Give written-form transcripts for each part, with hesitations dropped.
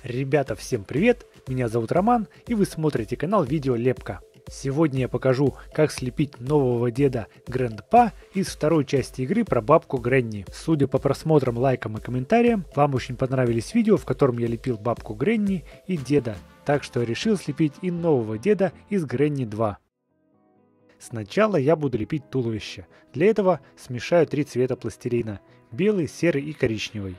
Ребята, всем привет! Меня зовут Роман, и вы смотрите канал Видеолепка. Сегодня я покажу, как слепить нового деда Грэндпа из второй части игры про бабку Гренни. Судя по просмотрам, лайкам и комментариям, вам очень понравились видео, в котором я лепил бабку Гренни и деда. Так что я решил слепить и нового деда из Гренни 2. Сначала я буду лепить туловище. Для этого смешаю 3 цвета пластилина: белый, серый и коричневый.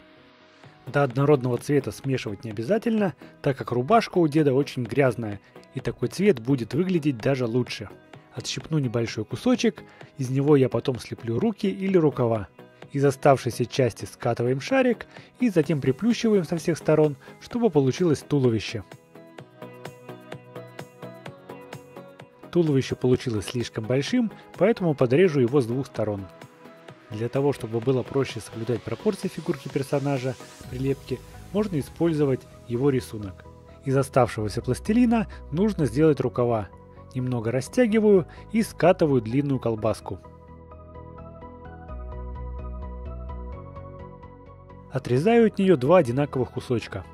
До однородного цвета смешивать не обязательно, так как рубашка у деда очень грязная, и такой цвет будет выглядеть даже лучше. Отщипну небольшой кусочек, из него я потом слеплю руки или рукава. Из оставшейся части скатываем шарик и затем приплющиваем со всех сторон, чтобы получилось туловище. Туловище получилось слишком большим, поэтому подрежу его с двух сторон. Для того, чтобы было проще соблюдать пропорции фигурки персонажа при лепке, можно использовать его рисунок. Из оставшегося пластилина нужно сделать рукава. Немного растягиваю и скатываю длинную колбаску. Отрезаю от нее 2 одинаковых кусочка.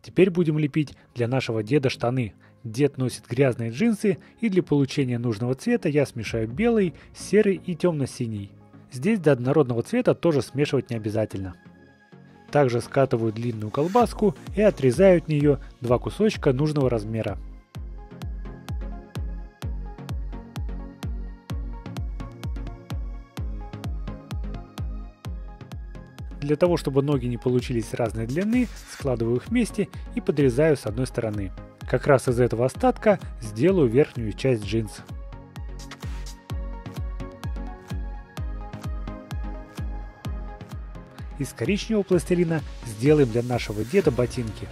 Теперь будем лепить для нашего деда штаны. Дед носит грязные джинсы, и для получения нужного цвета я смешаю белый, серый и темно-синий. Здесь до однородного цвета тоже смешивать не обязательно. Также скатываю длинную колбаску и отрезаю от нее 2 кусочка нужного размера. Для того, чтобы ноги не получились разной длины, складываю их вместе и подрезаю с одной стороны. Как раз из этого остатка сделаю верхнюю часть джинс. Из коричневого пластилина сделаем для нашего деда ботинки.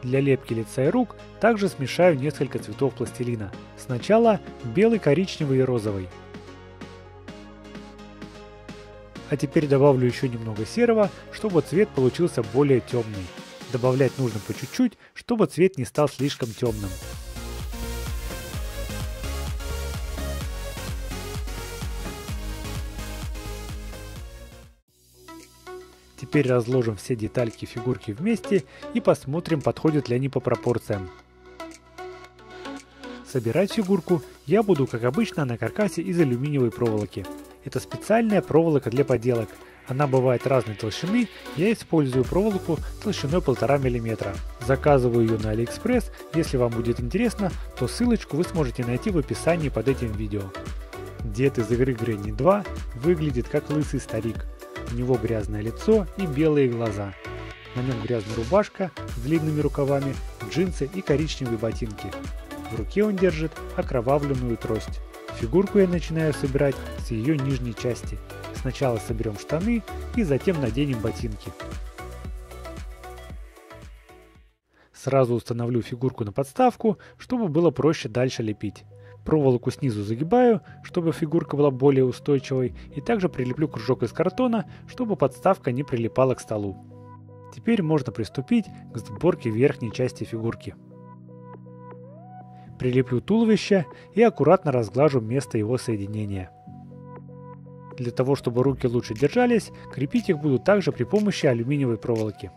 Для лепки лица и рук также смешаю несколько цветов пластилина. Сначала белый, коричневый и розовый. А теперь добавлю еще немного серого, чтобы цвет получился более темный. Добавлять нужно по чуть-чуть, чтобы цвет не стал слишком темным. Теперь разложим все детальки фигурки вместе и посмотрим, подходят ли они по пропорциям. Собирать фигурку я буду, как обычно, на каркасе из алюминиевой проволоки. Это специальная проволока для поделок. Она бывает разной толщины, я использую проволоку толщиной 1,5 мм. Заказываю ее на AliExpress, если вам будет интересно, то ссылочку вы сможете найти в описании под этим видео. Дед из игры Гренни 2 выглядит как лысый старик. У него грязное лицо и белые глаза. На нем грязная рубашка с длинными рукавами, джинсы и коричневые ботинки. В руке он держит окровавленную трость. Фигурку я начинаю собирать с ее нижней части. Сначала соберем штаны и затем наденем ботинки. Сразу установлю фигурку на подставку, чтобы было проще дальше лепить. Проволоку снизу загибаю, чтобы фигурка была более устойчивой, и также прилеплю кружок из картона, чтобы подставка не прилипала к столу. Теперь можно приступить к сборке верхней части фигурки. Прилеплю туловище и аккуратно разглажу место его соединения. Для того, чтобы руки лучше держались, крепить их буду также при помощи алюминиевой проволоки.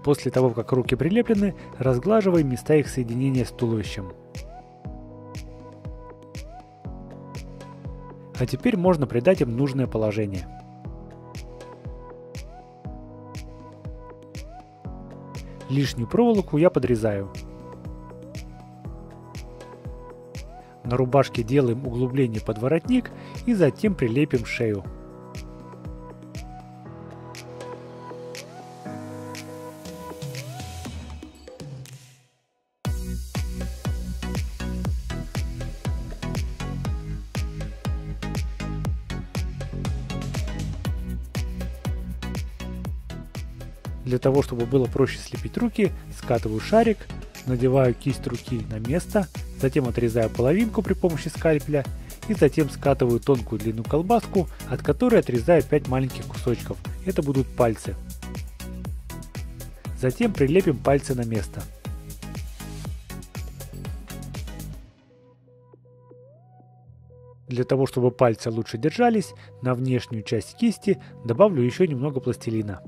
После того, как руки прилеплены, разглаживаем места их соединения с туловищем. А теперь можно придать им нужное положение. Лишнюю проволоку я подрезаю. На рубашке делаем углубление под воротник и затем прилепим шею. Для того, чтобы было проще слепить руки, скатываю шарик, надеваю кисть руки на место, Затем отрезаю половинку при помощи скальпеля и затем скатываю тонкую длинную колбаску, от которой отрезаю 5 маленьких кусочков. Это будут пальцы. Затем прилепим пальцы на место. Для того, чтобы пальцы лучше держались, на внешнюю часть кисти добавлю еще немного пластилина.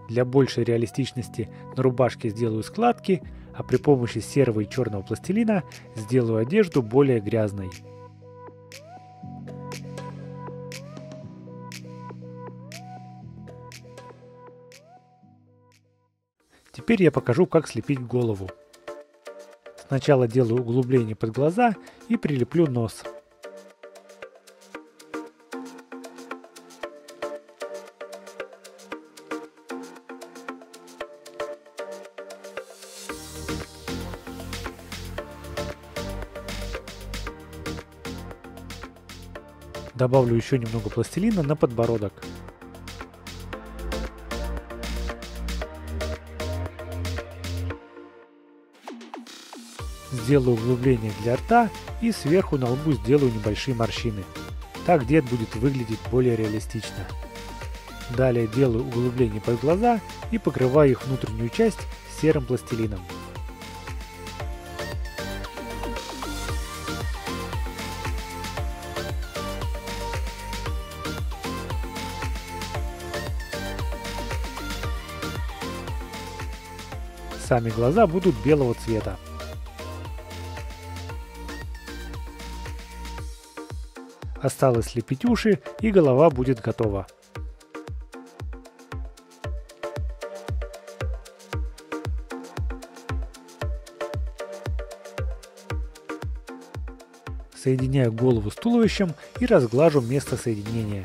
Для большей реалистичности на рубашке сделаю складки, а при помощи серого и черного пластилина сделаю одежду более грязной. Теперь я покажу, как слепить голову. Сначала делаю углубление под глаза и прилеплю нос. Добавлю еще немного пластилина на подбородок. Сделаю углубление для рта и сверху на лбу сделаю небольшие морщины. Так дед будет выглядеть более реалистично. Далее делаю углубление под глаза и покрываю их внутреннюю часть серым пластилином. Сами глаза будут белого цвета. Осталось слепить уши, и голова будет готова. Соединяю голову с туловищем и разглажу место соединения.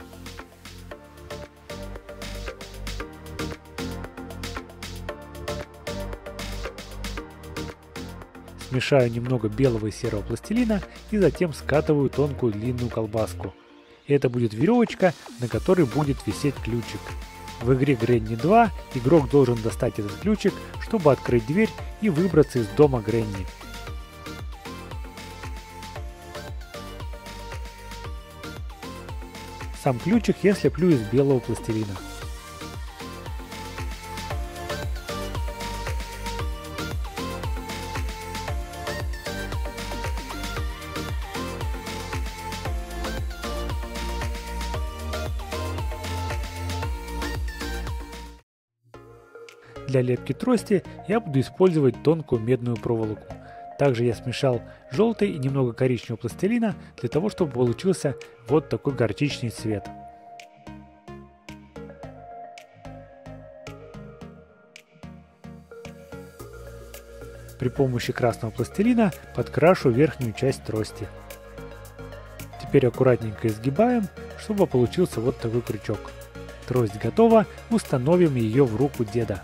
Смешаю немного белого и серого пластилина и затем скатываю тонкую длинную колбаску. Это будет веревочка, на которой будет висеть ключик. В игре Granny 2 игрок должен достать этот ключик, чтобы открыть дверь и выбраться из дома Granny. Сам ключик я слеплю из белого пластилина. Для лепки трости я буду использовать тонкую медную проволоку. Также я смешал желтый и немного коричневого пластилина для того, чтобы получился вот такой горчичный цвет. При помощи красного пластилина подкрашу верхнюю часть трости. Теперь аккуратненько изгибаем, чтобы получился вот такой крючок. Трость готова, установим ее в руку деда.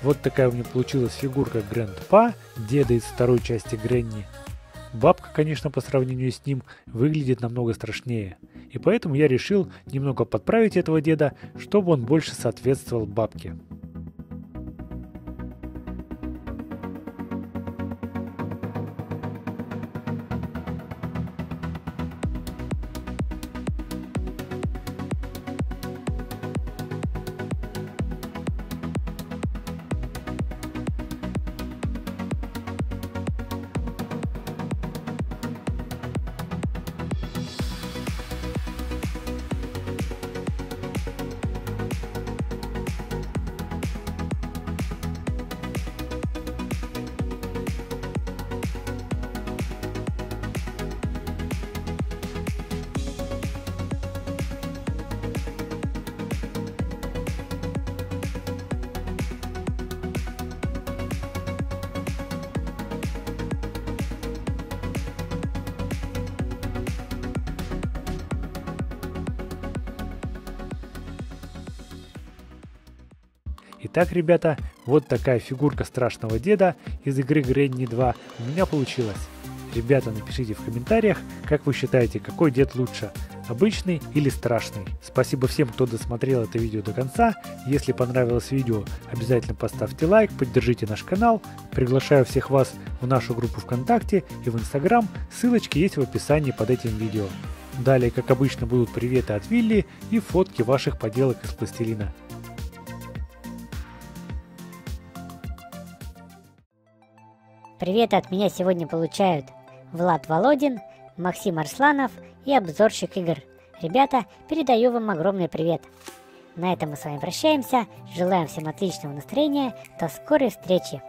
Вот такая у меня получилась фигурка Грэндпа, деда из второй части Грэнни. Бабка, конечно, по сравнению с ним выглядит намного страшнее. И поэтому я решил немного подправить этого деда, чтобы он больше соответствовал бабке. Итак, ребята, вот такая фигурка страшного деда из игры Granny 2 у меня получилась. Ребята, напишите в комментариях, как вы считаете, какой дед лучше, обычный или страшный. Спасибо всем, кто досмотрел это видео до конца. Если понравилось видео, обязательно поставьте лайк, поддержите наш канал. Приглашаю всех вас в нашу группу ВКонтакте и в Инстаграм. Ссылочки есть в описании под этим видео. Далее, как обычно, будут приветы от Вилли и фотки ваших поделок из пластилина. Привет от меня сегодня получают Влад Володин, Максим Арсланов и обзорщик игр. Ребята, передаю вам огромный привет. На этом мы с вами прощаемся. Желаем всем отличного настроения. До скорой встречи.